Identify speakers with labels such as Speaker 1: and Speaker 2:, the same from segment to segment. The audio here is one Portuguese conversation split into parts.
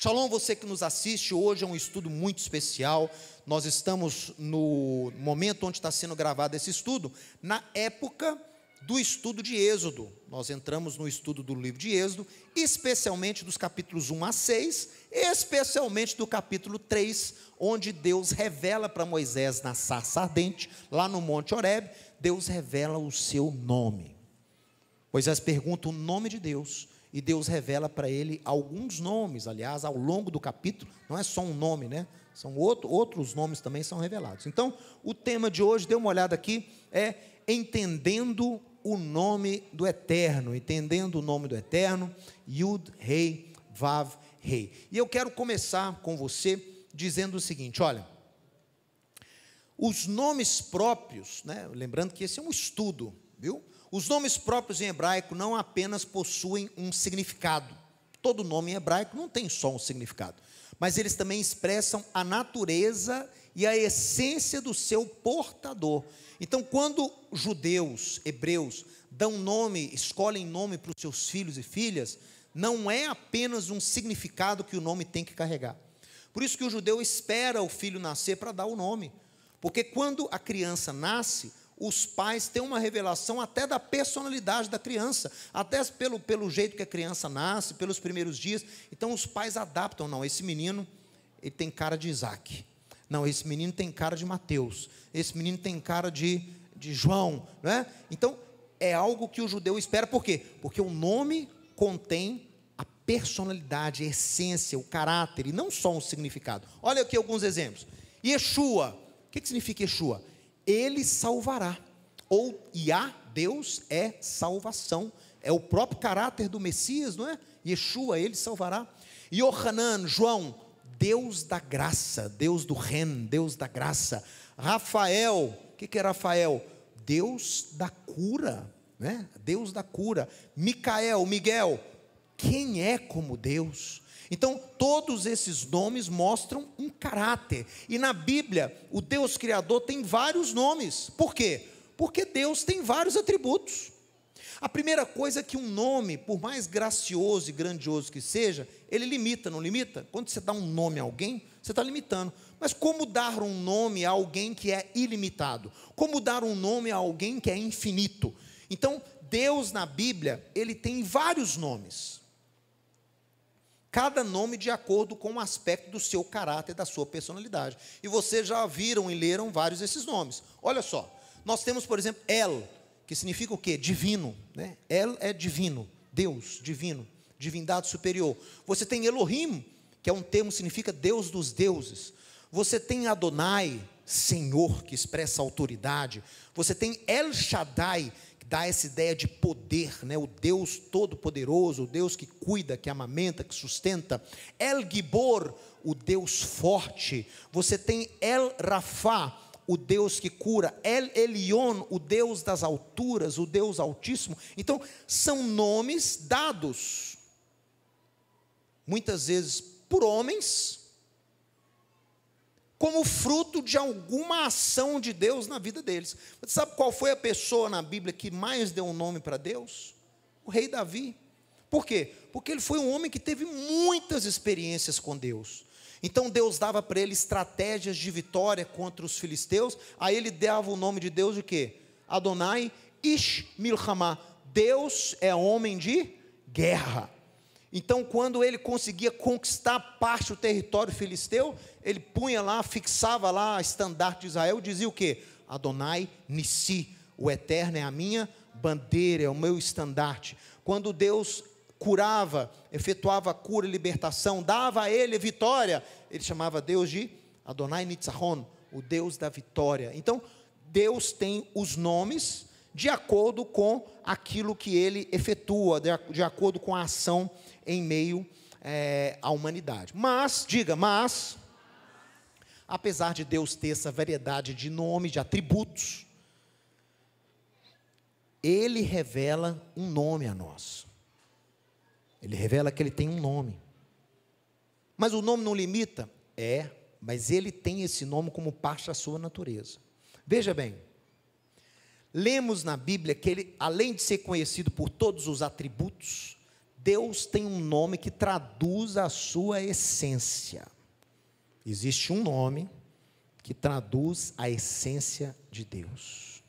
Speaker 1: Shalom, você que nos assiste, hoje é um estudo muito especial. Nós estamos no momento onde está sendo gravado esse estudo, na época do estudo de Êxodo. Nós entramos no estudo do livro de Êxodo, especialmente dos capítulos 1 a 6, especialmente do capítulo 3, onde Deus revela para Moisés na sarça ardente, lá no Monte Horebe, Deus revela o seu nome. Moisés pergunta o nome de Deus, e Deus revela para ele alguns nomes. Aliás, ao longo do capítulo, não é só um nome, né? São outros nomes também são revelados. Então, o tema de hoje, dê uma olhada aqui, é entendendo o nome do Eterno. Entendendo o nome do Eterno, Yud, Rei, Vav, Rei. E eu quero começar com você dizendo o seguinte, olha, os nomes próprios, né? Lembrando que esse é um estudo, viu? Os nomes próprios em hebraico não apenas possuem um significado. Todo nome em hebraico não tem só um significado, mas eles também expressam a natureza e a essência do seu portador. Então, quando judeus, hebreus, dão nome, escolhem nome para os seus filhos e filhas, não é apenas um significado que o nome tem que carregar. Por isso que o judeu espera o filho nascer para dar o nome, porque quando a criança nasce, os pais têm uma revelação até da personalidade da criança, até pelo jeito que a criança nasce, pelos primeiros dias. Então os pais adaptam, não, esse menino, ele tem cara de Isaac, não, esse menino tem cara de Mateus, esse menino tem cara de João, não é? Então é algo que o judeu espera, por quê? Porque o nome contém a personalidade, a essência, o caráter, e não só um significado. Olha aqui alguns exemplos. Yeshua, o que significa Yeshua? Ele salvará, ou Yah, Deus é salvação, é o próprio caráter do Messias, não é? Yeshua, ele salvará. Yohanan, João, Deus da graça, Deus do Ren, Deus da graça. Rafael, o que é Rafael? Deus da cura, né? Deus da cura. Micael, Miguel, quem é como Deus? Então, todos esses nomes mostram um caráter. E na Bíblia, o Deus Criador tem vários nomes. Por quê? Porque Deus tem vários atributos. A primeira coisa é que um nome, por mais gracioso e grandioso que seja, ele limita, não limita? Quando você dá um nome a alguém, você está limitando. Mas como dar um nome a alguém que é ilimitado? Como dar um nome a alguém que é infinito? Então, Deus na Bíblia, ele tem vários nomes. Cada nome de acordo com o aspecto do seu caráter, da sua personalidade. E vocês já viram e leram vários desses nomes. Olha só, nós temos, por exemplo, El, que significa o quê? Divino, né? El é divino, Deus, divino, divindade superior. Você tem Elohim, que é um termo que significa Deus dos deuses. Você tem Adonai, Senhor, que expressa autoridade. Você tem El Shaddai, dá essa ideia de poder, né? O Deus todo-poderoso, o Deus que cuida, que amamenta, que sustenta. El Gibor, o Deus forte. Você tem El Rafá, o Deus que cura. El Elyon, o Deus das alturas, o Deus altíssimo. Então, são nomes dados, muitas vezes por homens, como fruto de alguma ação de Deus na vida deles. Você sabe qual foi a pessoa na Bíblia que mais deu um nome para Deus? O rei Davi. Por quê? Porque ele foi um homem que teve muitas experiências com Deus. Então Deus dava para ele estratégias de vitória contra os filisteus. Aí ele dava o nome de Deus de quê? Adonai Ish Milhamah. Deus é homem de guerra. Então, quando ele conseguia conquistar parte do território filisteu, ele punha lá, fixava lá a estandarte de Israel, dizia o quê? Adonai Nissi, o Eterno é a minha bandeira, é o meu estandarte. Quando Deus curava, efetuava a cura e libertação, dava a ele vitória, ele chamava Deus de Adonai Nitzahon, o Deus da vitória. Então, Deus tem os nomes de acordo com aquilo que ele efetua, de acordo com a ação em meio à humanidade. Mas, diga, mas, apesar de Deus ter essa variedade de nomes, de atributos, Ele revela um nome a nós. Ele revela que Ele tem um nome. Mas o nome não limita? Mas Ele tem esse nome como parte da sua natureza. Veja bem, lemos na Bíblia que Ele, além de ser conhecido por todos os atributos, Deus tem um nome que traduz a sua essência. Existe um nome que traduz a essência de Deus.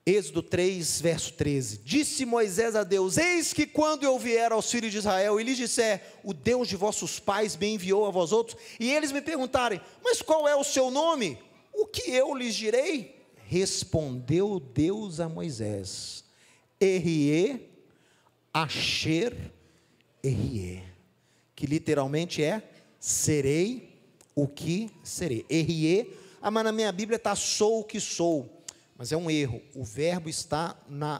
Speaker 1: Êxodo 3, verso 13. Disse Moisés a Deus: eis que quando eu vier aos filhos de Israel e lhes disser, o Deus de vossos pais me enviou a vós outros, e eles me perguntarem, mas qual é o seu nome? O que eu lhes direi? Respondeu Deus a Moisés: Errie, Asher, Errie, que literalmente é, serei o que serei. Errie, mas na minha Bíblia está sou o que sou. Mas é um erro, o verbo está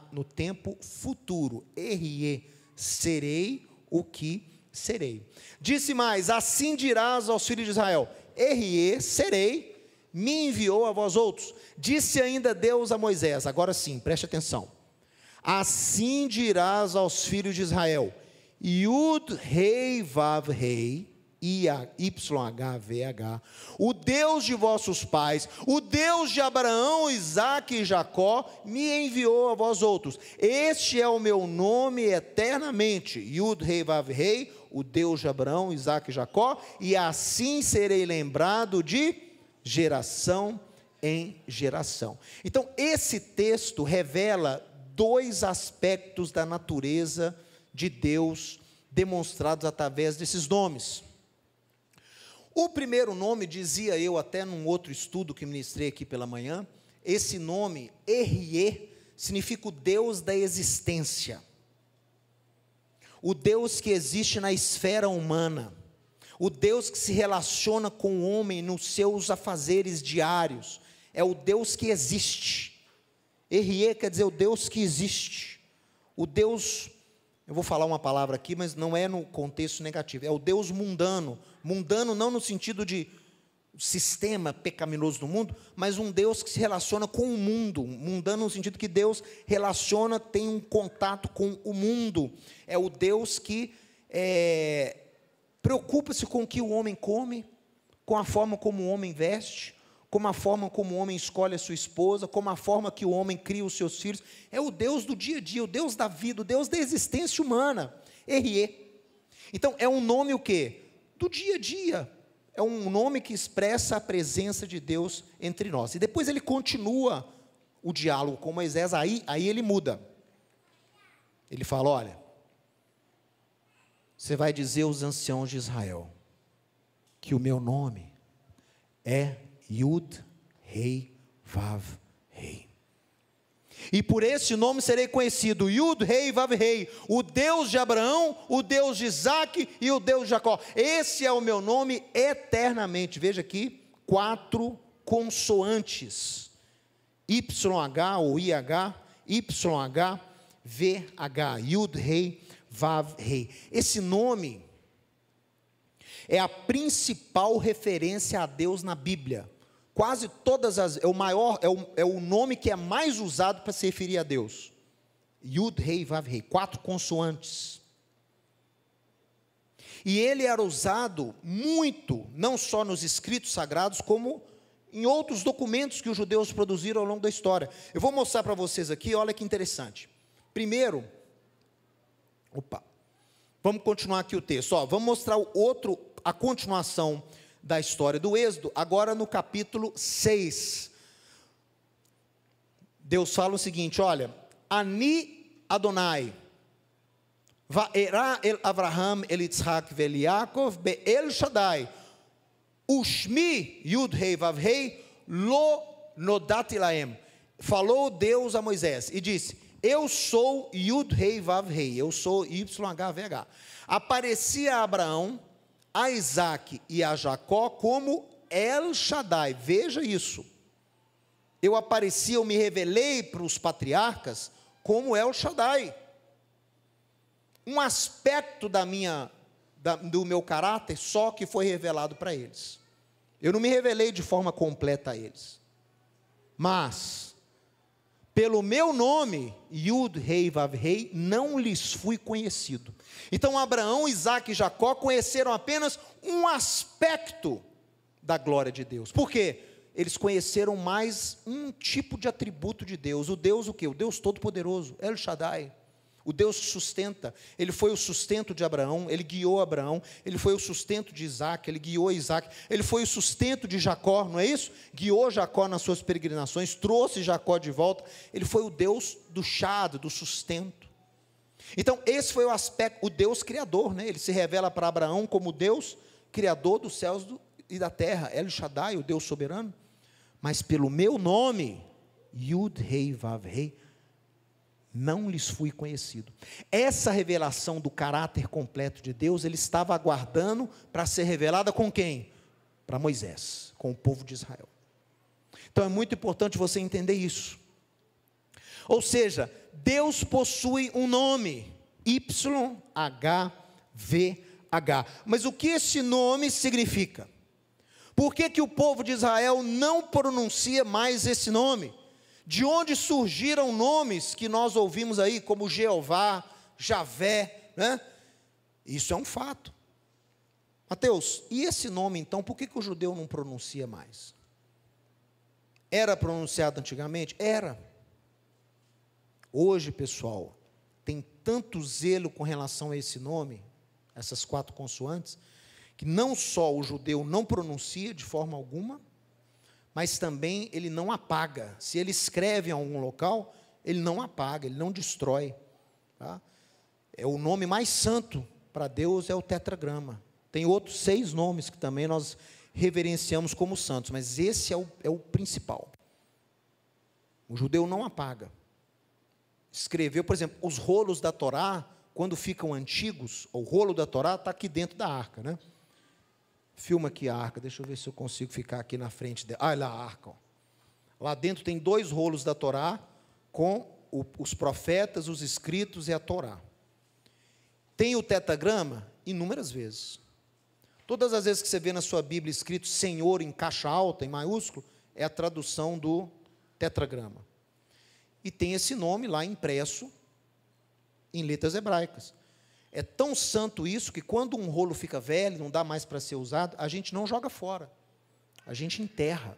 Speaker 1: no tempo futuro, errie, serei o que serei. Disse mais, assim dirás aos filhos de Israel, errie, serei, me enviou a vós outros. Disse ainda Deus a Moisés, agora sim, preste atenção, assim dirás aos filhos de Israel, Yud, Rei, Vav, Rei, YHVH, o Deus de vossos pais, o Deus de Abraão, Isaque e Jacó, me enviou a vós outros. Este é o meu nome eternamente, Yud, Rei, Vav, Rei, o Deus de Abraão, Isaque e Jacó, e assim serei lembrado de geração em geração. Então, esse texto revela dois aspectos da natureza de Deus, demonstrados através desses nomes. O primeiro nome, dizia eu até num outro estudo que ministrei aqui pela manhã, esse nome, Errie, significa o Deus da existência, o Deus que existe na esfera humana, o Deus que se relaciona com o homem nos seus afazeres diários, é o Deus que existe. Errie quer dizer o Deus que existe, o Deus, eu vou falar uma palavra aqui, mas não é no contexto negativo, é o Deus mundano, mundano não no sentido de sistema pecaminoso do mundo, mas um Deus que se relaciona com o mundo, mundano no sentido que Deus relaciona, tem um contato com o mundo, é o Deus que preocupa-se com o que o homem come, com a forma como o homem veste, com a forma como o homem escolhe a sua esposa, com a forma que o homem cria os seus filhos, é o Deus do dia a dia, o Deus da vida, o Deus da existência humana, Errie. Então, é um nome o quê? Do dia a dia, é um nome que expressa a presença de Deus entre nós, e depois ele continua o diálogo com Moisés, aí ele muda, ele fala, olha, você vai dizer aos anciãos de Israel, que o meu nome é Yud, Rei, Vav, Rei. E por esse nome serei conhecido, Yud, Rei, Vav, Rei, o Deus de Abraão, o Deus de Isaque e o Deus de Jacó. Esse é o meu nome eternamente. Veja aqui, 4 consoantes, YH ou IH, YH, VH, Yud, Rei, Vav, Rei. Esse nome é a principal referência a Deus na Bíblia. Quase todas as, é o nome que é mais usado para se referir a Deus. Yud, Rei, Vav, Rei, 4 consoantes. E ele era usado muito, não só nos escritos sagrados, como em outros documentos que os judeus produziram ao longo da história. Eu vou mostrar para vocês aqui, olha que interessante. Primeiro, vamos continuar aqui o texto. Vamos mostrar a continuação da história do Êxodo, agora no capítulo 6. Deus fala o seguinte, olha, Ani Adonai, Vaera el Avraham el Yitzhak vel Yaakov be'el Shaddai, Ushmi Yud Rei Vav Rei lo nodati laem. Falou Deus a Moisés e disse, eu sou Yud Rei Vav Rei, eu sou YHVH. Aparecia a Abraão, a Isaque e a Jacó como El Shaddai, veja isso, eu apareci, eu me revelei para os patriarcas como El Shaddai, um aspecto do meu caráter só que foi revelado para eles, eu não me revelei de forma completa a eles, mas, pelo meu nome, Yud, Rei, Vav, Rei, não lhes fui conhecido. Então, Abraão, Isaque e Jacó conheceram apenas um aspecto da glória de Deus. Por quê? Eles conheceram mais um tipo de atributo de Deus. O Deus o quê? O Deus Todo-Poderoso, El Shaddai. O Deus que sustenta. Ele foi o sustento de Abraão, ele guiou Abraão. Ele foi o sustento de Isaac, ele guiou Isaac. Ele foi o sustento de Jacó, não é isso? Guiou Jacó nas suas peregrinações, trouxe Jacó de volta. Ele foi o Deus do chado, do sustento. Então, esse foi o aspecto, o Deus criador, né? Ele se revela para Abraão como Deus criador dos céus e da terra, El Shaddai, o Deus soberano. Mas pelo meu nome, Yud Rei Vav Rei, não lhes fui conhecido. Essa revelação do caráter completo de Deus, ele estava aguardando para ser revelada com quem? Para Moisés, com o povo de Israel. Então é muito importante você entender isso. Ou seja, Deus possui um nome, YHVH. Mas o que esse nome significa? Por que o povo de Israel não pronuncia mais esse nome? De onde surgiram nomes que nós ouvimos aí, como Jeová, Javé, né? Isso é um fato. Mateus, e esse nome então, por que o judeu não pronuncia mais? Era pronunciado antigamente? Era. Hoje, pessoal, tem tanto zelo com relação a esse nome, essas 4 consoantes, que não só o judeu não pronuncia de forma alguma, mas também ele não apaga. Se ele escreve em algum local, ele não apaga, ele não destrói. Tá? É o nome mais santo para Deus, é o tetragrama. Tem outros 6 nomes que também nós reverenciamos como santos, mas esse é o principal. O judeu não apaga. Escreveu, por exemplo, os rolos da Torá, quando ficam antigos, o rolo da Torá está aqui dentro da arca, né? Filma aqui a arca, deixa eu ver se eu consigo ficar aqui na frente dela. Olha lá a arca. Ó. Lá dentro tem 2 rolos da Torá, com os profetas, os escritos e a Torá. Tem o tetragrama inúmeras vezes. Todas as vezes que você vê na sua Bíblia escrito Senhor em caixa alta, em maiúsculo, é a tradução do tetragrama. E tem esse nome lá impresso em letras hebraicas. É tão santo isso que quando um rolo fica velho, não dá mais para ser usado, a gente não joga fora, a gente enterra.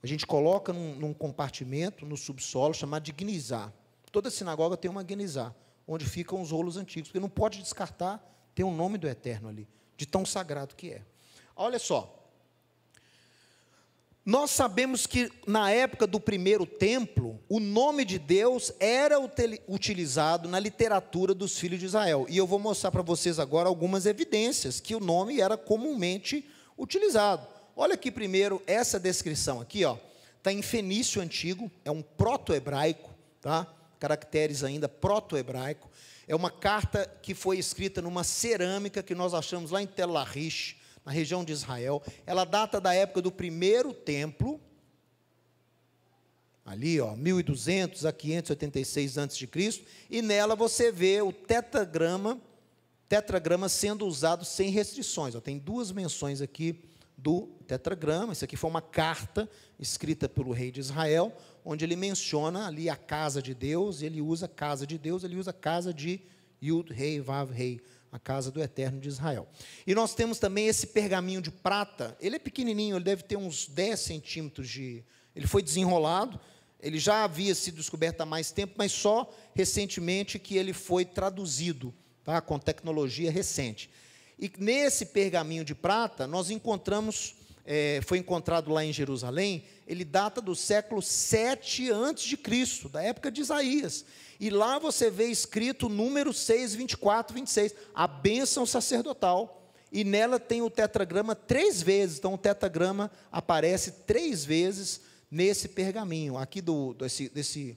Speaker 1: A gente coloca num compartimento, no subsolo, chamado de guinizá. Toda sinagoga tem uma guinizá, onde ficam os rolos antigos, porque não pode descartar, tem o nome do Eterno ali, de tão sagrado que é. Olha só, nós sabemos que na época do primeiro templo, o nome de Deus era utilizado na literatura dos filhos de Israel. E eu vou mostrar para vocês agora algumas evidências que o nome era comumente utilizado. Olha aqui primeiro essa descrição aqui, ó. Está em fenício antigo, é um proto-hebraico, tá? Caracteres ainda proto-hebraico. É uma carta que foi escrita numa cerâmica que nós achamos lá em Tel Lachish, na região de Israel. Ela data da época do primeiro templo, ali, ó, 1200 a 586 a.C., e nela você vê o tetragrama sendo usado sem restrições. Ó, tem 2 menções aqui do tetragrama. Isso aqui foi uma carta escrita pelo rei de Israel, onde ele menciona ali a casa de Deus, ele usa casa de Deus, ele usa casa de Yud Rei Vav Rei, a casa do Eterno de Israel. E nós temos também esse pergaminho de prata. Ele é pequenininho, ele deve ter uns 10 centímetros de... Ele foi desenrolado, ele já havia sido descoberto há mais tempo, mas só recentemente que ele foi traduzido, tá? Com tecnologia recente. E nesse pergaminho de prata, nós encontramos, foi encontrado lá em Jerusalém, ele data do século 7 a.C., da época de Isaías. E lá você vê escrito número 6, 24, 26, a bênção sacerdotal. E nela tem o tetragrama 3 vezes. Então o tetragrama aparece 3 vezes nesse pergaminho. Aqui desse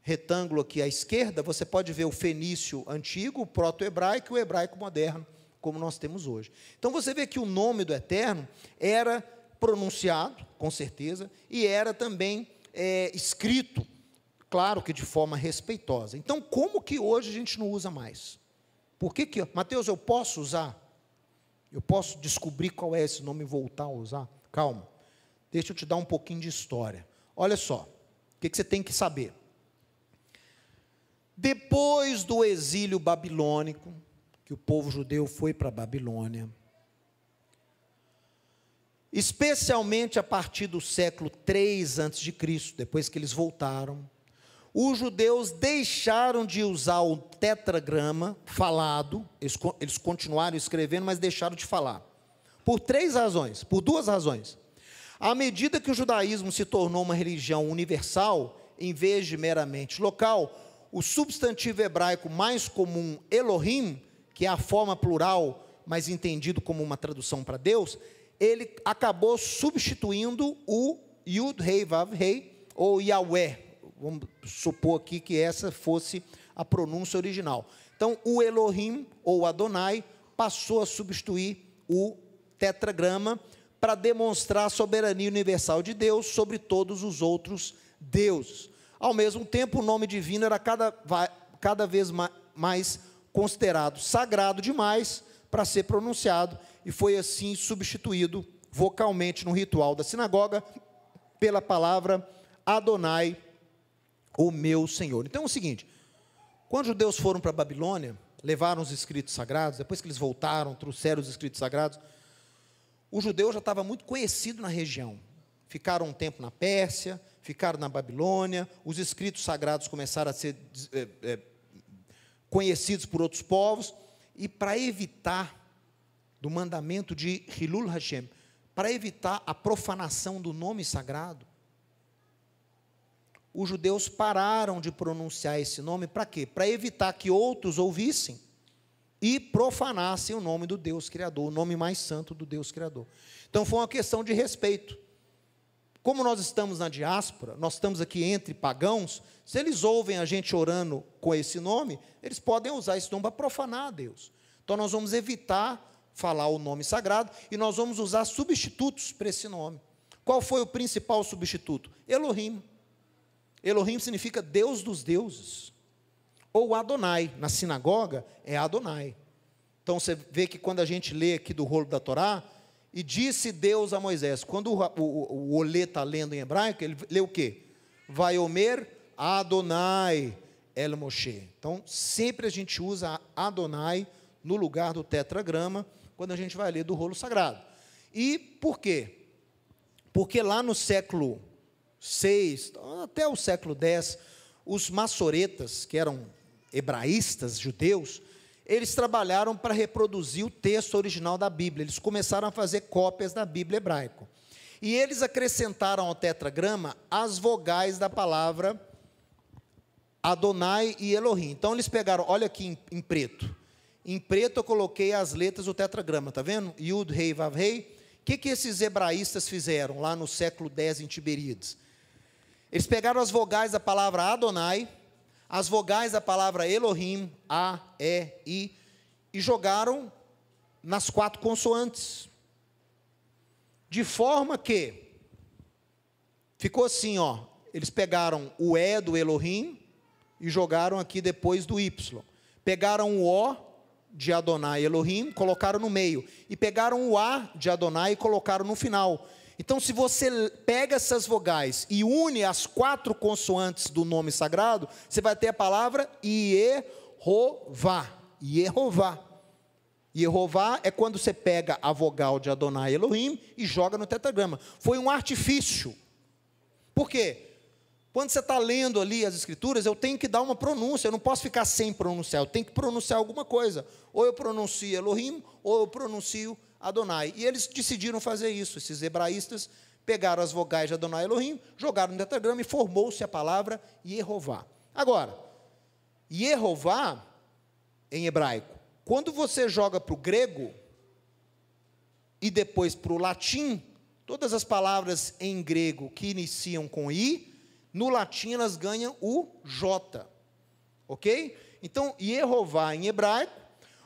Speaker 1: retângulo aqui à esquerda, você pode ver o fenício antigo, o proto-hebraico e o hebraico moderno, como nós temos hoje. Então você vê que o nome do Eterno era pronunciado, com certeza, e era também escrito, claro que de forma respeitosa. Então, como que hoje a gente não usa mais? Por que Mateus, eu posso usar? Eu posso descobrir qual é esse nome e voltar a usar? Calma, deixa eu te dar um pouquinho de história. Olha só, o que você tem que saber? Depois do exílio babilônico, que o povo judeu foi para a Babilônia, especialmente a partir do século 3 a.C., depois que eles voltaram, os judeus deixaram de usar o tetragrama falado, eles continuaram escrevendo, mas deixaram de falar. Por duas razões. À medida que o judaísmo se tornou uma religião universal, em vez de meramente local, o substantivo hebraico mais comum, Elohim, que é a forma plural, mas entendido como uma tradução para Deus, ele acabou substituindo o Yud, Rei, Vav, Rei, ou Yahweh. Vamos supor aqui que essa fosse a pronúncia original. Então, o Elohim, ou Adonai, passou a substituir o tetragrama para demonstrar a soberania universal de Deus sobre todos os outros deuses. Ao mesmo tempo, o nome divino era cada vez mais considerado sagrado demais para ser pronunciado, e foi assim substituído vocalmente no ritual da sinagoga pela palavra Adonai, o meu Senhor. Então é o seguinte, quando os judeus foram para a Babilônia, levaram os escritos sagrados, depois que eles voltaram, trouxeram os escritos sagrados, o judeu já estava muito conhecido na região. Ficaram um tempo na Pérsia, ficaram na Babilônia, os escritos sagrados começaram a ser conhecidos por outros povos, e para evitar do mandamento de Hilul Hashem, para evitar a profanação do nome sagrado, os judeus pararam de pronunciar esse nome, para quê? Para evitar que outros ouvissem e profanassem o nome do Deus Criador, o nome mais santo do Deus Criador. Então foi uma questão de respeito. Como nós estamos na diáspora, nós estamos aqui entre pagãos, se eles ouvem a gente orando com esse nome, eles podem usar esse nome para profanar a Deus. Então nós vamos evitar falar o nome sagrado e nós vamos usar substitutos para esse nome. Qual foi o principal substituto? Elohim. Elohim significa Deus dos deuses. Ou Adonai, na sinagoga é Adonai. Então você vê que quando a gente lê aqui do rolo da Torá, e disse Deus a Moisés, quando o Olê está lendo em hebraico, ele lê o quê? Vaiomer Adonai El Moshe. Então sempre a gente usa Adonai no lugar do tetragrama, quando a gente vai ler do rolo sagrado. E por quê? Porque lá no século 6, até o século 10, os maçoretas, que eram hebraístas, judeus, eles trabalharam para reproduzir o texto original da Bíblia. Eles começaram a fazer cópias da Bíblia hebraica. E eles acrescentaram ao tetragrama as vogais da palavra Adonai e Elohim. Então eles pegaram, olha aqui em preto. Em preto eu coloquei as letras do tetragrama, está vendo? Yud, Rei, Vav, Rei. O que esses hebraístas fizeram lá no século X em Tiberíades? Eles pegaram as vogais da palavra Adonai, as vogais da palavra Elohim, A, E, I, e jogaram nas 4 consoantes. De forma que ficou assim, ó, eles pegaram o E do Elohim e jogaram aqui depois do Y. Pegaram o O de Adonai Elohim, colocaram no meio. E pegaram o A de Adonai e colocaram no final. Então, se você pega essas vogais e une as 4 consoantes do nome sagrado, você vai ter a palavra Yehová. Yehová. Yehová é quando você pega a vogal de Adonai Elohim e joga no tetragrama. Foi um artifício. Por quê? Quando você está lendo ali as escrituras, eu tenho que dar uma pronúncia, eu não posso ficar sem pronunciar, eu tenho que pronunciar alguma coisa. Ou eu pronuncio Elohim, ou eu pronuncio Adonai. E eles decidiram fazer isso. Esses hebraístas pegaram as vogais de Adonai Elohim, jogaram no tetragrama e formou-se a palavra Yehová. Agora, Yehová, em hebraico, quando você joga para o grego e depois para o latim, todas as palavras em grego que iniciam com I, no latim elas ganham o J. Ok? Então, Yehová em hebraico,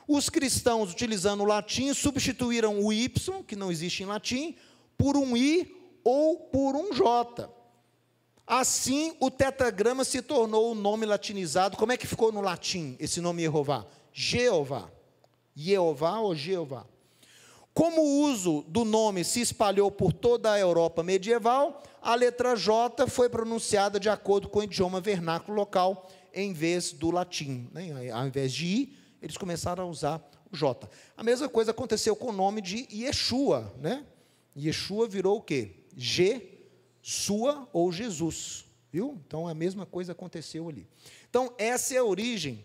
Speaker 1: os cristãos, utilizando o latim, substituíram o Y, que não existe em latim, por um I ou por um J. Assim, o tetragrama se tornou o nome latinizado. Como é que ficou no latim esse nome Yehová? Jeová. Jeová ou Jeová. Como o uso do nome se espalhou por toda a Europa medieval, a letra J foi pronunciada de acordo com o idioma vernáculo local, em vez do latim. Ao invés de I, eles começaram a usar o J. A mesma coisa aconteceu com o nome de Yeshua, né? Yeshua virou o quê? Sua ou Jesus. Viu? Então, a mesma coisa aconteceu ali. Então, essa é a origem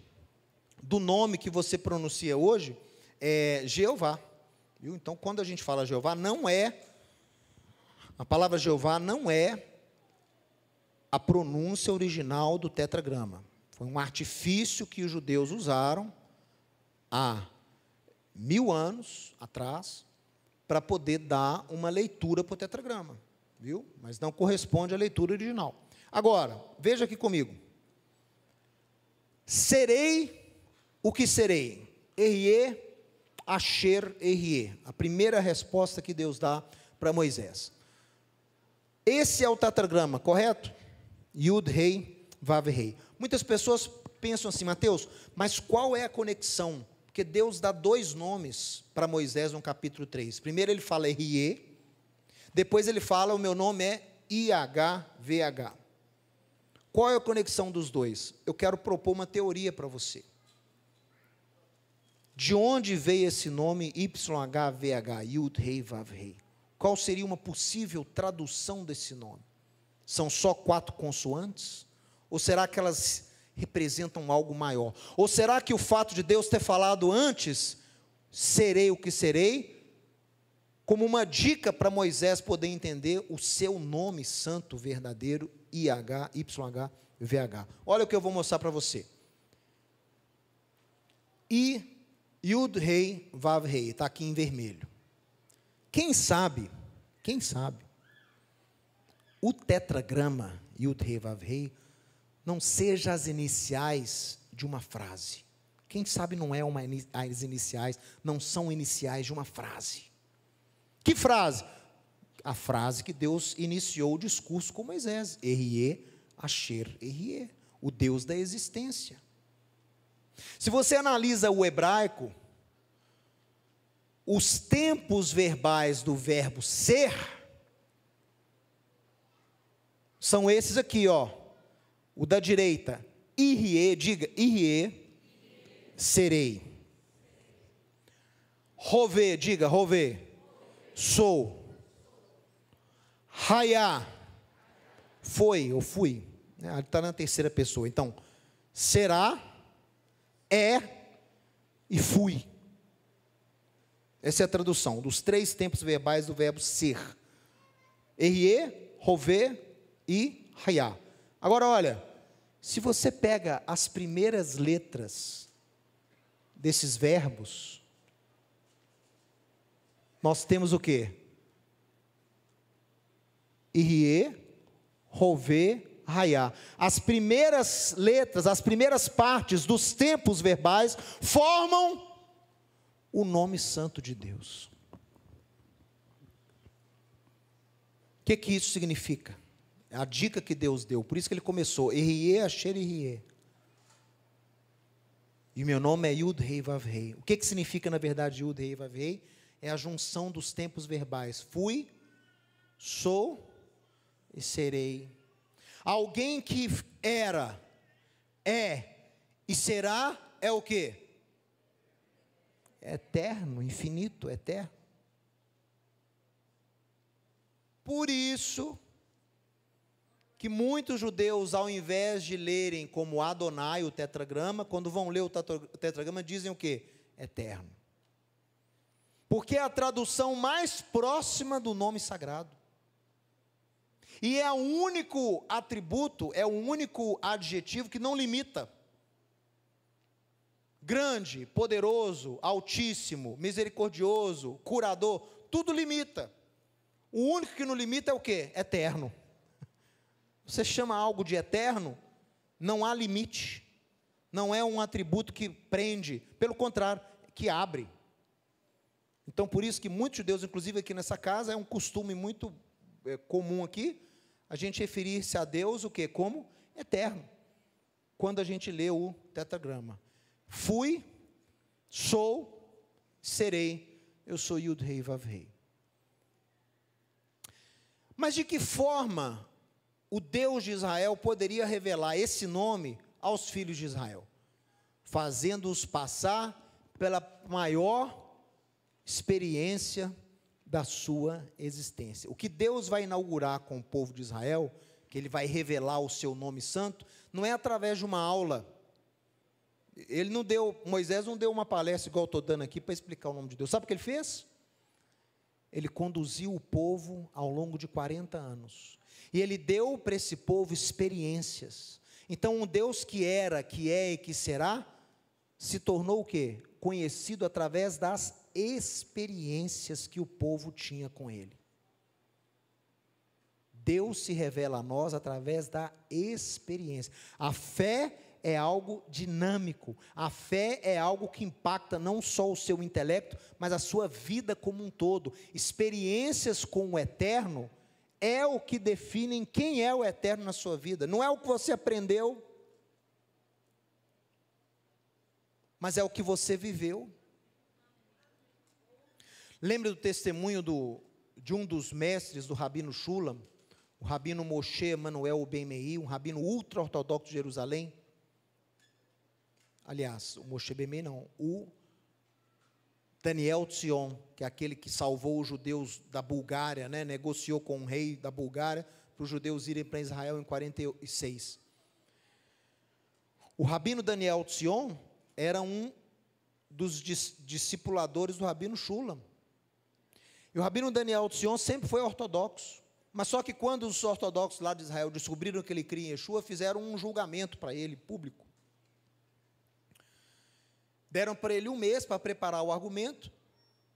Speaker 1: do nome que você pronuncia hoje, Jeová. Viu? Então, quando a gente fala Jeová, a palavra Jeová não é a pronúncia original do tetragrama. Foi um artifício que os judeus usaram há 1000 anos atrás para poder dar uma leitura para o tetragrama. Viu? Mas não corresponde à leitura original. Agora, veja aqui comigo. Serei o que serei. Erie, Asher, Erie. A primeira resposta que Deus dá para Moisés. Esse é o tetragrama, correto? Yud, Rei, Vav, Rei. Muitas pessoas pensam assim, Mateus, mas qual é a conexão? Porque Deus dá 2 nomes para Moisés no capítulo 3. Primeiro ele fala Erie, depois ele fala, o meu nome é IHVH. Qual é a conexão dos dois? Eu quero propor uma teoria para você. De onde veio esse nome YHVH, Yud, Rei, Vav, Rei? Qual seria uma possível tradução desse nome? São só 4 consoantes? Ou será que elas representam algo maior? Ou será que o fato de Deus ter falado antes, serei o que serei, como uma dica para Moisés poder entender o seu nome santo, verdadeiro, YHVH. Olha o que eu vou mostrar para você. Yud, Rei, Vav, Rei, está aqui em vermelho. Quem sabe, o tetragrama, Yud, Rei, Vav, Rei, não seja as iniciais de uma frase. Quem sabe não é as iniciais, não são iniciais de uma frase. Que frase? A frase que Deus iniciou o discurso com Moisés. Erie, Asher, Erie, o Deus da existência. Se você analisa o hebraico, os tempos verbais do verbo ser, são esses aqui, ó. O da direita, Irie, diga, Irie, serei. Rové, diga, Rové, sou. Raiá, foi ou fui. Está na terceira pessoa. Então, será, é e fui. Essa é a tradução dos 3 tempos verbais do verbo ser. Erie, Rové e Raiá. Agora, olha, se você pega as primeiras letras desses verbos, nós temos o quê? Irie, Rové, Raiá. As primeiras letras, as primeiras partes dos tempos verbais formam o nome santo de Deus. O que isso significa? É a dica que Deus deu, por isso que ele começou, Erie, Asher, Erie. E o meu nome é Yud, Rei, Vav, Rei. O que significa, na verdade, Yud, Rei, Vav, Rei? É a junção dos tempos verbais. Fui, sou e serei. Alguém que era, é e será, é o quê? Eterno, infinito, eterno. Por isso que muitos judeus, ao invés de lerem como Adonai, o tetragrama, quando vão ler o tetragrama, dizem o quê? Eterno. Porque é a tradução mais próxima do nome sagrado. E é o único atributo, é o único adjetivo que não limita. Grande, poderoso, altíssimo, misericordioso, curador, tudo limita. O único que não limita é o quê? Eterno. Você chama algo de eterno, não há limite. Não é um atributo que prende, pelo contrário, que abre. Então, por isso que muitos judeus, inclusive aqui nessa casa, é um costume muito comum aqui, a gente referir-se a Deus, o quê? Como eterno. Quando a gente lê o tetragrama. Fui, sou, serei. Eu sou Yud, Rei, Vav, Rei. Mas de que forma o Deus de Israel poderia revelar esse nome aos filhos de Israel? Fazendo-os passar pela maior experiência da sua existência. O que Deus vai inaugurar com o povo de Israel que Ele vai revelar o seu nome santo, não é através de uma aula. Moisés não deu uma palestra igual eu estou dando aqui para explicar o nome de Deus. Sabe o que ele fez? Ele conduziu o povo ao longo de 40 anos. E ele deu para esse povo experiências. Então, um Deus que era, que é e que será, se tornou o quê? Conhecido através das experiências que o povo tinha com Ele. Deus se revela a nós através da experiência. A fé é algo dinâmico. A fé é algo que impacta não só o seu intelecto, mas a sua vida como um todo. Experiências com o eterno é o que definem quem é o eterno na sua vida. Não é o que você aprendeu, mas é o que você viveu. Lembra do testemunho de um dos mestres do Rabino Shulam, o Rabino Moshe Emanuel Ben Meir, um rabino ultra-ortodoxo de Jerusalém? Aliás, o Moshe Ben Meir não, o Daniel Tzion, que é aquele que salvou os judeus da Bulgária, né, negociou com o rei da Bulgária, para os judeus irem para Israel em 46. O rabino Daniel Tzion era um dos discipuladores do Rabino Shulam. E o Rabino Daniel Tzion sempre foi ortodoxo. Mas só que quando os ortodoxos lá de Israel descobriram que ele cria em Yeshua, fizeram um julgamento para ele, público. Deram para ele um mês para preparar o argumento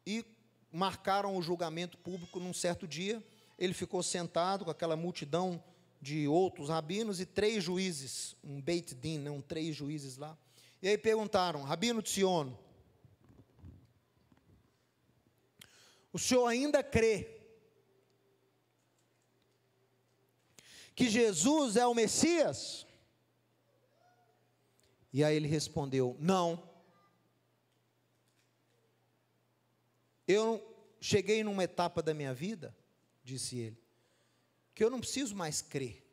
Speaker 1: e marcaram o julgamento público num certo dia. Ele ficou sentado com aquela multidão de outros rabinos e 3 juízes, um Beit Din, né, 3 juízes lá. E aí perguntaram: Rabino Tzion, o senhor ainda crê que Jesus é o Messias? E aí ele respondeu: não. Eu cheguei numa etapa da minha vida, disse ele, que eu não preciso mais crer.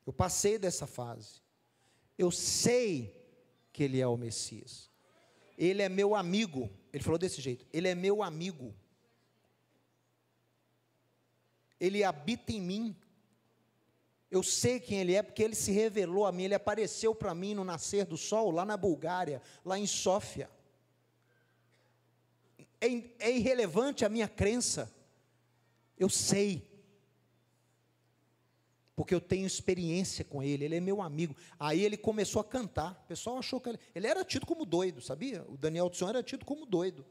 Speaker 1: Eu passei dessa fase. Eu sei que Ele é o Messias. Ele é meu amigo. Ele falou desse jeito: Ele é meu amigo. Ele habita em mim. Eu sei quem Ele é, porque Ele se revelou a mim. Ele apareceu para mim no nascer do sol, lá na Bulgária, lá em Sófia. É irrelevante a minha crença. Eu sei. Porque eu tenho experiência com Ele. Ele é meu amigo. Aí ele começou a cantar. O pessoal achou que ele era tido como doido, sabia? O Daniel Tzion era tido como doido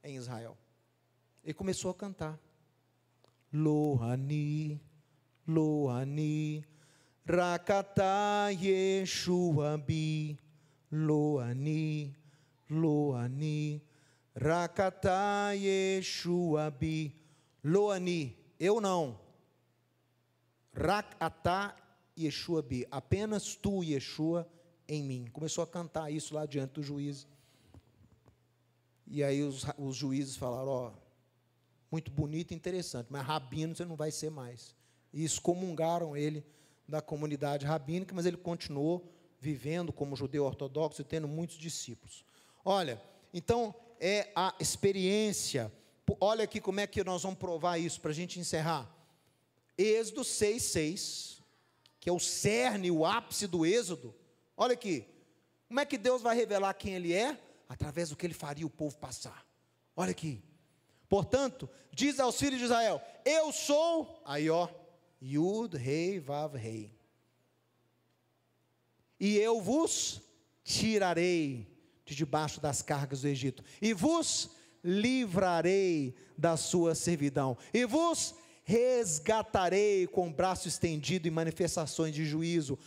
Speaker 1: em Israel. Ele começou a cantar. Lohani, Lohani, Rakata Yeshua Bi, Lohani, Lohani, Rakata Yeshua Bi, Lohani, eu não, Rakata Yeshua Bi, apenas tu, Yeshua, em mim. Começou a cantar isso lá diante do juiz. E aí os juízes falaram: ó, muito bonito e interessante, mas rabino você não vai ser mais. E excomungaram ele da comunidade rabínica, mas ele continuou vivendo como judeu ortodoxo e tendo muitos discípulos. Olha, então é a experiência. Olha aqui como é que nós vamos provar isso para a gente encerrar. Êxodo 6:6, que é o cerne, o ápice do Êxodo. Olha aqui, como é que Deus vai revelar quem Ele é? Através do que Ele faria o povo passar. Olha aqui. Portanto, diz aos filhos de Israel: eu sou, aí ó, Yud, Rei, Vav, Rei. E eu vos tirarei de debaixo das cargas do Egito, e vos livrarei da sua servidão, e vos resgatarei com o braço estendido em manifestações de juízo.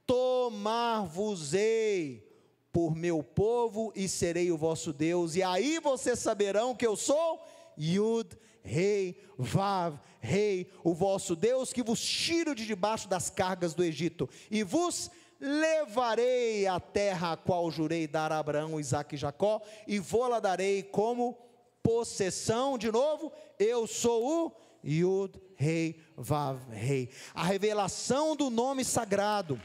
Speaker 1: Tomar-vos-ei por meu povo e serei o vosso Deus, e aí vocês saberão que eu sou Yud, Rei, Vav, Rei, o vosso Deus, que vos tiro de debaixo das cargas do Egito, e vos levarei à terra a qual jurei dar a Abraão, Isaque e Jacó, e vou-la darei como possessão. De novo, eu sou o Yud, Rei, Vav, Rei. A revelação do nome sagrado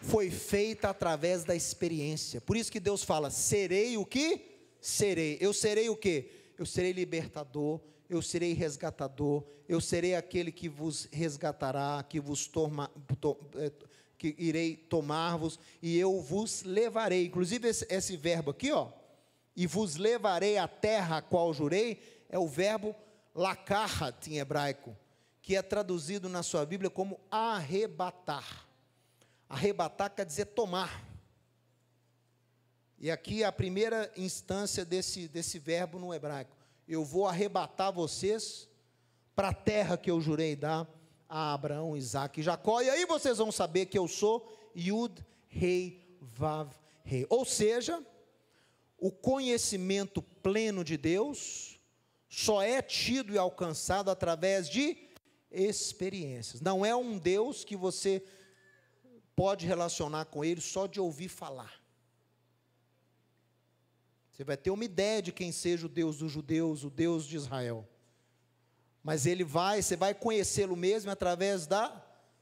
Speaker 1: foi feita através da experiência. Por isso que Deus fala: serei o que? Serei. Eu serei o quê? Eu serei libertador, eu serei resgatador, eu serei aquele que vos resgatará, que irei tomar-vos, e eu vos levarei. Inclusive esse verbo aqui, ó, e vos levarei à terra a qual jurei, é o verbo lakahat em hebraico, que é traduzido na sua Bíblia como arrebatar. Arrebatar quer dizer tomar. E aqui é a primeira instância desse verbo no hebraico. Eu vou arrebatar vocês para a terra que eu jurei dar a Abraão, Isaque e Jacó. E aí vocês vão saber que eu sou Yud, Rei, Vav, Rei. Ou seja, o conhecimento pleno de Deus só é tido e alcançado através de experiências. Não é um Deus que você pode relacionar com Ele só de ouvir falar. Você vai ter uma ideia de quem seja o Deus dos judeus, o Deus de Israel. Mas você vai conhecê-lo mesmo através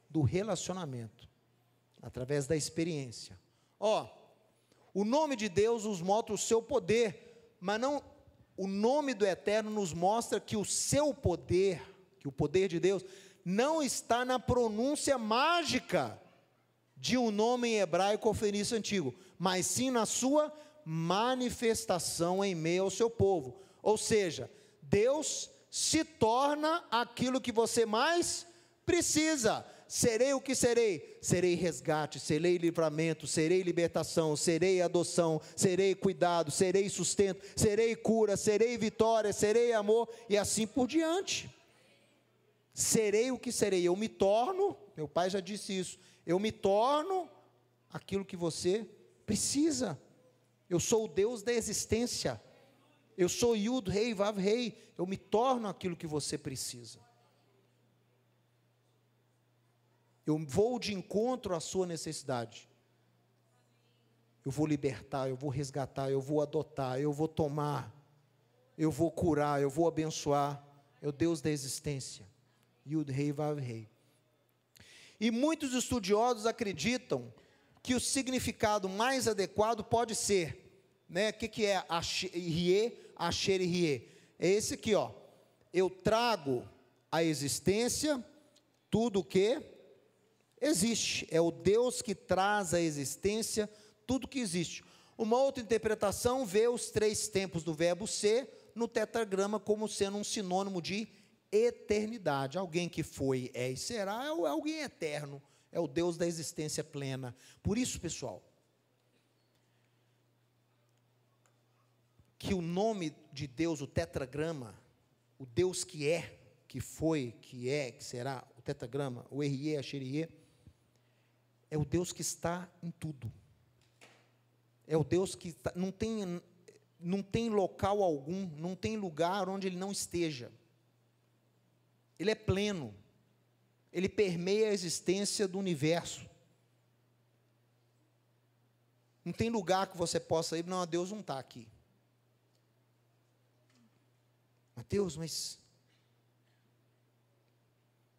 Speaker 1: do relacionamento, através da experiência. O nome de Deus nos mostra o seu poder, mas não, o nome do Eterno nos mostra que o seu poder, que o poder de Deus, não está na pronúncia mágica de um nome em hebraico ou fenício antigo, mas sim na sua manifestação em meio ao seu povo. Ou seja, Deus se torna aquilo que você mais precisa. Serei o que serei? Serei resgate, serei livramento, serei libertação, serei adoção, serei cuidado, serei sustento, serei cura, serei vitória, serei amor, e assim por diante. Serei o que serei, eu me torno, meu pai já disse isso, eu me torno aquilo que você precisa. Eu sou o Deus da existência. Eu sou Yud, Rei, Vav, Rei. Eu me torno aquilo que você precisa. Eu vou de encontro à sua necessidade. Eu vou libertar, eu vou resgatar, eu vou adotar, eu vou tomar, eu vou curar, eu vou abençoar. É o Deus da existência. Yud, Rei, Vav, Rei. E muitos estudiosos acreditam que o significado mais adequado pode ser, né? O que é Rie, Asher e Rie? É esse aqui, ó. Eu trago à existência tudo o que existe. É o Deus que traz à existência tudo que existe. Uma outra interpretação vê os 3 tempos do verbo ser no tetragrama como sendo um sinônimo de eternidade. Alguém que foi, é e será, é alguém eterno. É o Deus da existência plena. Por isso, pessoal, que o nome de Deus, o tetragrama, o Deus que é, que foi, que é, que será, o tetragrama, o Rie, Asherie, é o Deus que está em tudo. É o Deus que não tem local algum, não tem lugar onde Ele não esteja. Ele é pleno. Ele permeia a existência do universo. Não tem lugar que você possa ir, não, Deus não está aqui. Mateus, mas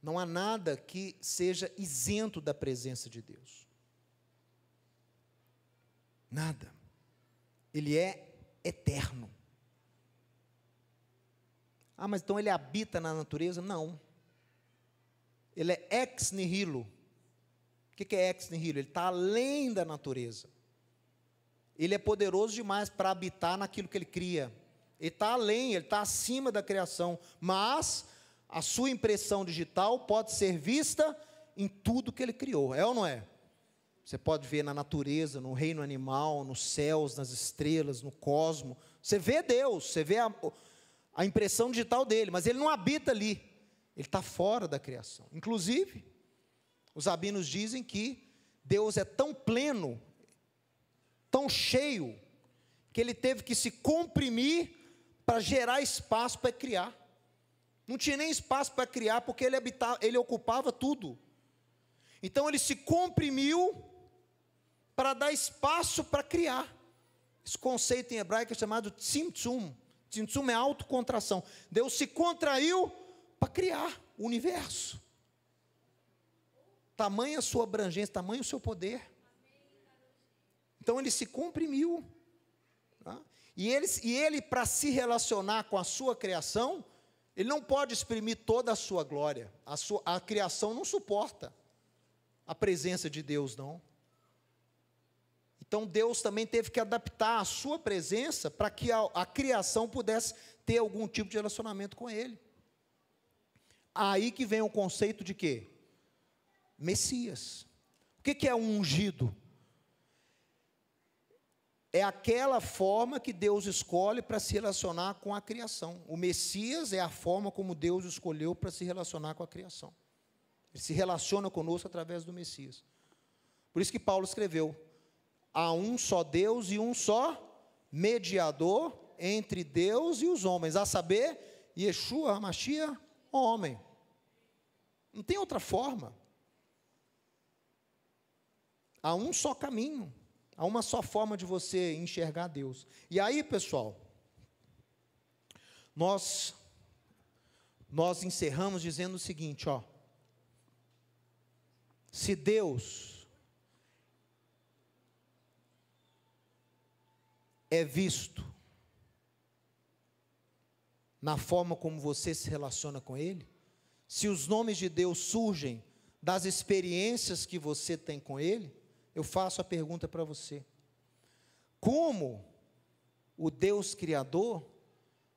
Speaker 1: não há nada que seja isento da presença de Deus. Nada. Ele é eterno. Mas então ele habita na natureza? Não. Ele é ex nihilo. O que é ex nihilo? Ele está além da natureza. Ele é poderoso demais para habitar naquilo que Ele cria. Ele está além, Ele está acima da criação. Mas a sua impressão digital pode ser vista em tudo que Ele criou. É ou não é? Você pode ver na natureza, no reino animal, nos céus, nas estrelas, no cosmos. Você vê Deus, você vê a impressão digital dele, mas Ele não habita ali. Ele está fora da criação. Inclusive, os rabinos dizem que Deus é tão pleno, tão cheio, que Ele teve que se comprimir para gerar espaço para criar. Não tinha nem espaço para criar, porque Ele ocupava tudo. Então Ele se comprimiu para dar espaço para criar. Esse conceito em hebraico é chamado tzimtzum. Tzimtzum é autocontração. Deus se contraiu para criar o universo. Tamanha a sua abrangência, tamanho o seu poder. Então Ele se comprimiu. Tá? E ele para se relacionar com a sua criação, Ele não pode exprimir toda a sua glória. A criação não suporta a presença de Deus, não. Então Deus também teve que adaptar a sua presença para que a criação pudesse ter algum tipo de relacionamento com Ele. Aí que vem o conceito de quê? Messias. O que é um ungido? É aquela forma que Deus escolhe para se relacionar com a criação. O Messias é a forma como Deus escolheu para se relacionar com a criação. Ele se relaciona conosco através do Messias. Por isso que Paulo escreveu: há um só Deus e um só mediador entre Deus e os homens, a saber, Yeshua HaMashiach, homem. Não tem outra forma. Há um só caminho. Há uma só forma de você enxergar Deus. E aí, pessoal, nós encerramos dizendo o seguinte, ó. Se Deus é visto na forma como você se relaciona com Ele, se os nomes de Deus surgem das experiências que você tem com Ele, eu faço a pergunta para você: como o Deus Criador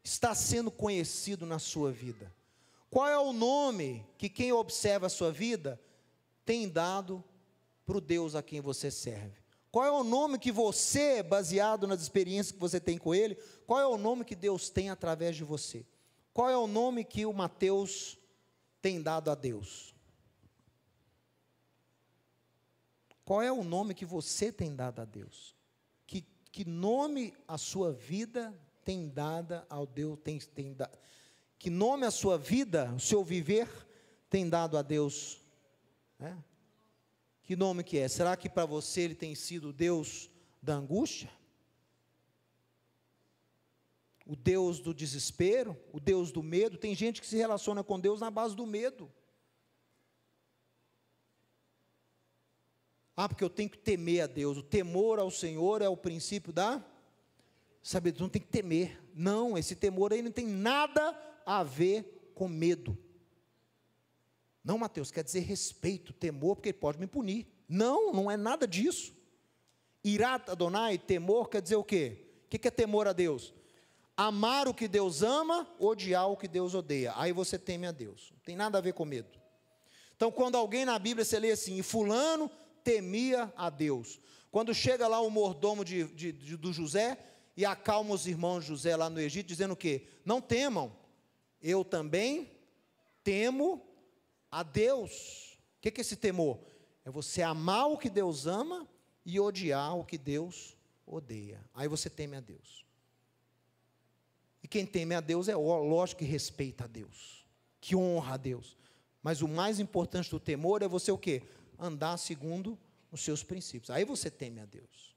Speaker 1: está sendo conhecido na sua vida? Qual é o nome que quem observa a sua vida tem dado para o Deus a quem você serve? Qual é o nome que você, baseado nas experiências que você tem com Ele, qual é o nome que Deus tem através de você? Qual é o nome que o Mateus tem dado a Deus? Qual é o nome que você tem dado a Deus? Que nome a sua vida tem dado ao Deus? Que nome a sua vida, o seu viver, tem dado a Deus? Que nome que é? Será que para você ele tem sido o Deus da angústia? O Deus do desespero? O Deus do medo? Tem gente que se relaciona com Deus na base do medo. Porque eu tenho que temer a Deus. O temor ao Senhor é o princípio da sabedoria. Não tem que temer. Não, esse temor aí não tem nada a ver com medo. Não, Mateus, quer dizer respeito, temor, porque ele pode me punir. Não, não é nada disso. Irat Adonai, temor, quer dizer o quê? O que é temor a Deus? Amar o que Deus ama, odiar o que Deus odeia. Aí você teme a Deus. Não tem nada a ver com medo. Então, quando alguém na Bíblia você lê assim, e fulano temia a Deus. Quando chega lá o mordomo do José e acalma os irmãos de José lá no Egito, dizendo o quê? Não temam, eu também temo a Deus. O que é esse temor? É você amar o que Deus ama e odiar o que Deus odeia. Aí você teme a Deus. E quem teme a Deus é lógico que respeita a Deus, que honra a Deus. Mas o mais importante do temor é você o quê? Andar segundo os seus princípios. Aí você teme a Deus.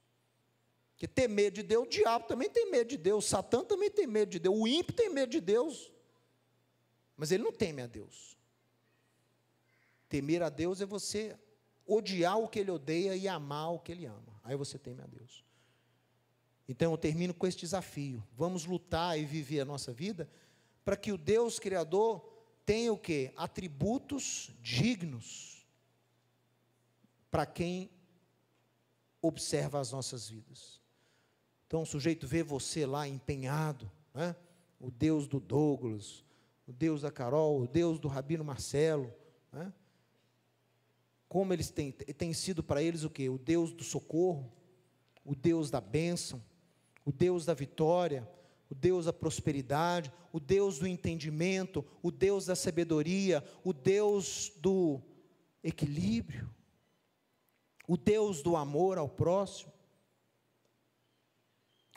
Speaker 1: Porque ter medo de Deus, o diabo também tem medo de Deus, Satã também tem medo de Deus, o ímpio tem medo de Deus, mas ele não teme a Deus. Temer a Deus é você odiar o que ele odeia e amar o que ele ama. Aí você teme a Deus. Então eu termino com este desafio. Vamos lutar e viver a nossa vida para que o Deus Criador tenha o quê? Atributos dignos para quem observa as nossas vidas. Então o sujeito vê você lá empenhado, né? O Deus do Douglas, o Deus da Carol, o Deus do Rabino Marcelo, né? Como eles têm sido para eles o quê? O Deus do socorro, o Deus da bênção, o Deus da vitória, o Deus da prosperidade, o Deus do entendimento, o Deus da sabedoria, o Deus do equilíbrio, o Deus do amor ao próximo,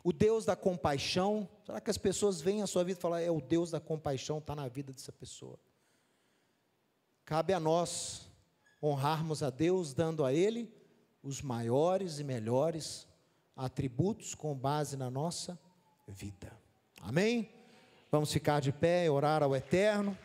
Speaker 1: o Deus da compaixão. Será que as pessoas veem a sua vida e falam, é o Deus da compaixão, está na vida dessa pessoa? Cabe a nós honrarmos a Deus, dando a Ele os maiores e melhores atributos com base na nossa vida. Amém? Vamos ficar de pé e orar ao Eterno.